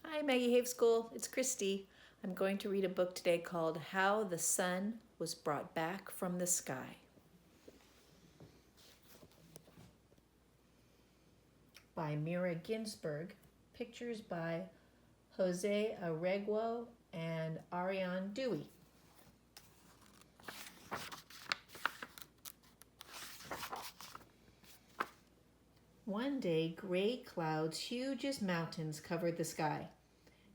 Hi, Maggie Have School. It's Christie. I'm going to read a book today called How the Sun Was Brought Back from the Sky by Mira Ginsburg. Pictures by Jose Arreguo and Ariane Dewey. One day, gray clouds, huge as mountains, covered the sky.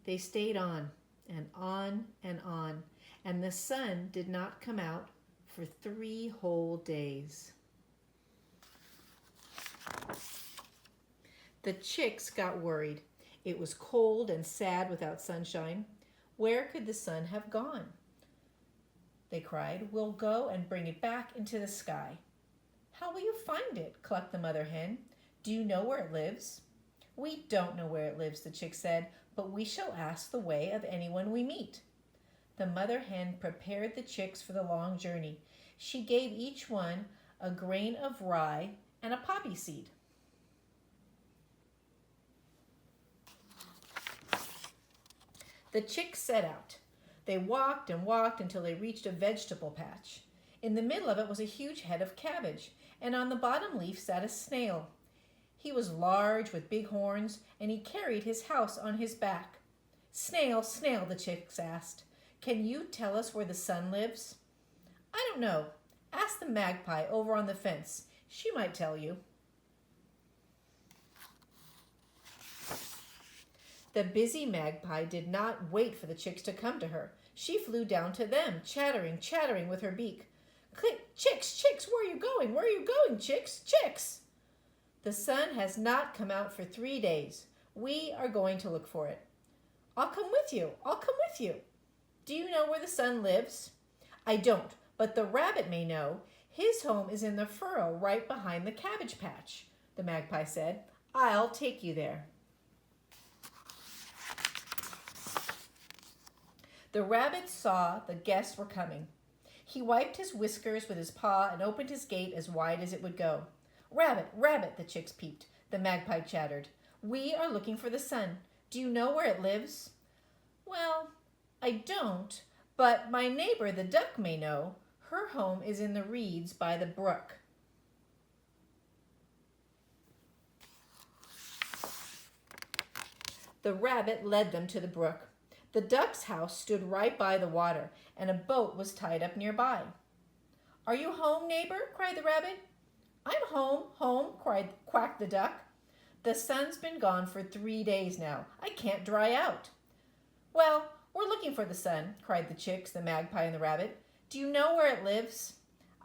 They stayed on and on and on, and the sun did not come out for 3 whole days. The chicks got worried. It was cold and sad without sunshine. Where could the sun have gone? They cried. We'll go and bring it back into the sky. How will you find it? Clucked the mother hen. Do you know where it lives? We don't know where it lives, the chick said, but we shall ask the way of anyone we meet. The mother hen prepared the chicks for the long journey. She gave each one a grain of rye and a poppy seed. The chicks set out. They walked and walked until they reached a vegetable patch. In the middle of it was a huge head of cabbage, and on the bottom leaf sat a snail. He was large with big horns, and he carried his house on his back. Snail, snail, the chicks asked, can you tell us where the sun lives? I don't know. Ask the magpie over on the fence. She might tell you. The busy magpie did not wait for the chicks to come to her. She flew down to them, chattering with her beak. Click, chicks, chicks, where are you going? Where are you going, chicks, chicks? The sun has not come out for 3 days. We are going to look for it. I'll come with you. I'll come with you. Do you know where the sun lives? I don't, but the rabbit may know. His home is in the furrow right behind the cabbage patch, the magpie said. I'll take you there. The rabbit saw the guests were coming. He wiped his whiskers with his paw and opened his gate as wide as it would go. Rabbit, rabbit, the chicks peeped. The magpie chattered. We are looking for the sun. Do you know where it lives? Well, I don't, but my neighbor the duck may know. Her home is in the reeds by the brook. The rabbit led them to the brook. The duck's house stood right by the water, and a boat was tied up nearby. Are you home, neighbor? Cried the rabbit. I'm home, home, quacked the duck. The sun's been gone for 3 days now. I can't dry out. Well, we're looking for the sun, cried the chicks, the magpie, and the rabbit. Do you know where it lives?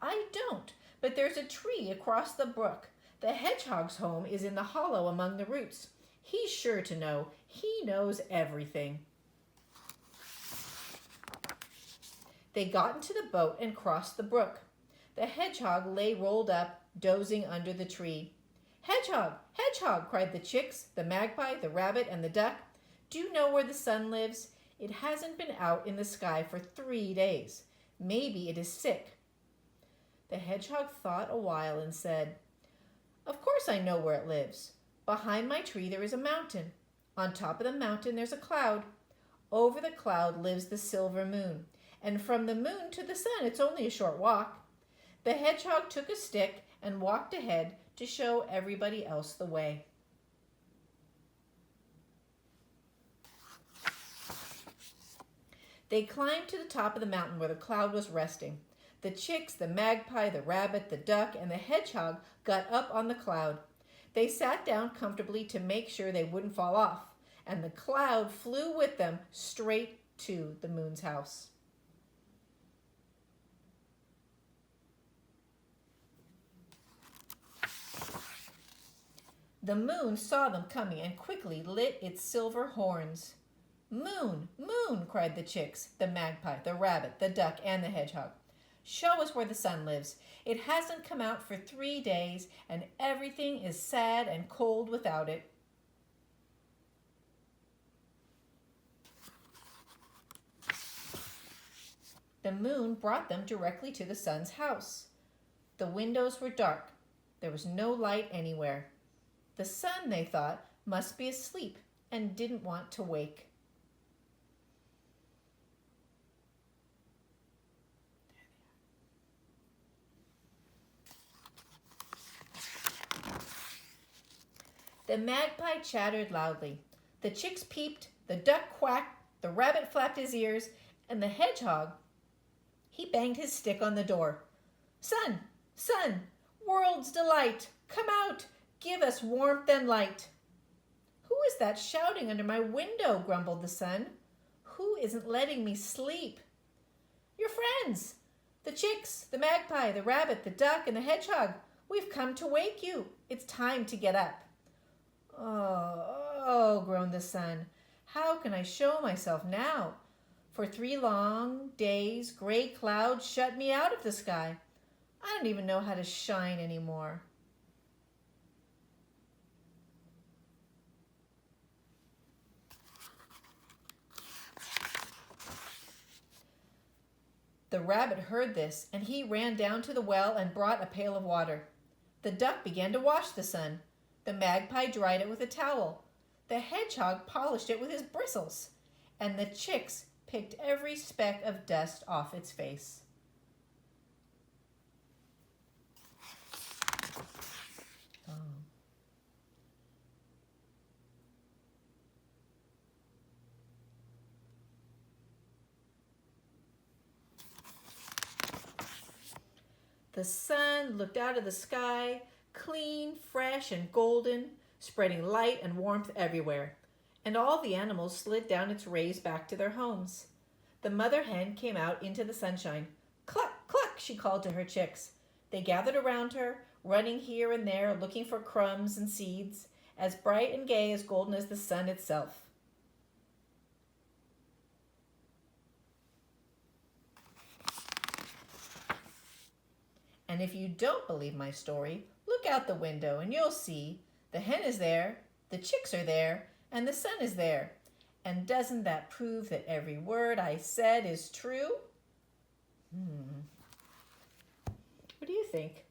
I don't, but there's a tree across the brook. The hedgehog's home is in the hollow among the roots. He's sure to know. He knows everything. They got into the boat and crossed the brook. The hedgehog lay rolled up, dozing under the tree. Hedgehog, hedgehog, cried the chicks, the magpie, the rabbit, and the duck. Do you know where the sun lives? It hasn't been out in the sky for 3 days. Maybe it is sick. The hedgehog thought a while and said, Of course I know where it lives. Behind my tree there is a mountain. On top of the mountain there's a cloud. Over the cloud lives the silver moon. And from the moon to the sun it's only a short walk. The hedgehog took a stick and walked ahead to show everybody else the way. They climbed to the top of the mountain where the cloud was resting. The chicks, the magpie, the rabbit, the duck, and the hedgehog got up on the cloud. They sat down comfortably to make sure they wouldn't fall off, and the cloud flew with them straight to the moon's house. The moon saw them coming and quickly lit its silver horns. Moon, moon, cried the chicks, the magpie, the rabbit, the duck, and the hedgehog. Show us where the sun lives. It hasn't come out for 3 days, and everything is sad and cold without it. The moon brought them directly to the sun's house. The windows were dark. There was no light anywhere. The sun, they thought, must be asleep, and didn't want to wake. The magpie chattered loudly. The chicks peeped, the duck quacked, the rabbit flapped his ears, and the hedgehog, he banged his stick on the door. Sun, sun, world's delight, come out, give us warmth and light. Who is that shouting under my window? Grumbled the sun. Who isn't letting me sleep? Your friends, the chicks, the magpie, the rabbit, the duck, and the hedgehog. We've come to wake you. It's time to get up. Oh, groaned the sun. How can I show myself now? For 3 long days, gray clouds shut me out of the sky. I don't even know how to shine anymore. The rabbit heard this, and he ran down to the well and brought a pail of water. The duck began to wash the sun. The magpie dried it with a towel. The hedgehog polished it with his bristles. And the chicks picked every speck of dust off its face. Oh. The sun looked out of the sky, clean, fresh, and golden, spreading light and warmth everywhere, and all the animals slid down its rays back to their homes. The mother hen came out into the sunshine. Cluck, cluck, she called to her chicks. They gathered around her, running here and there, looking for crumbs and seeds, as bright and gay as golden as the sun itself. And if you don't believe my story, look out the window and you'll see the hen is there, the chicks are there, and the sun is there. And doesn't that prove that every word I said is true? What do you think?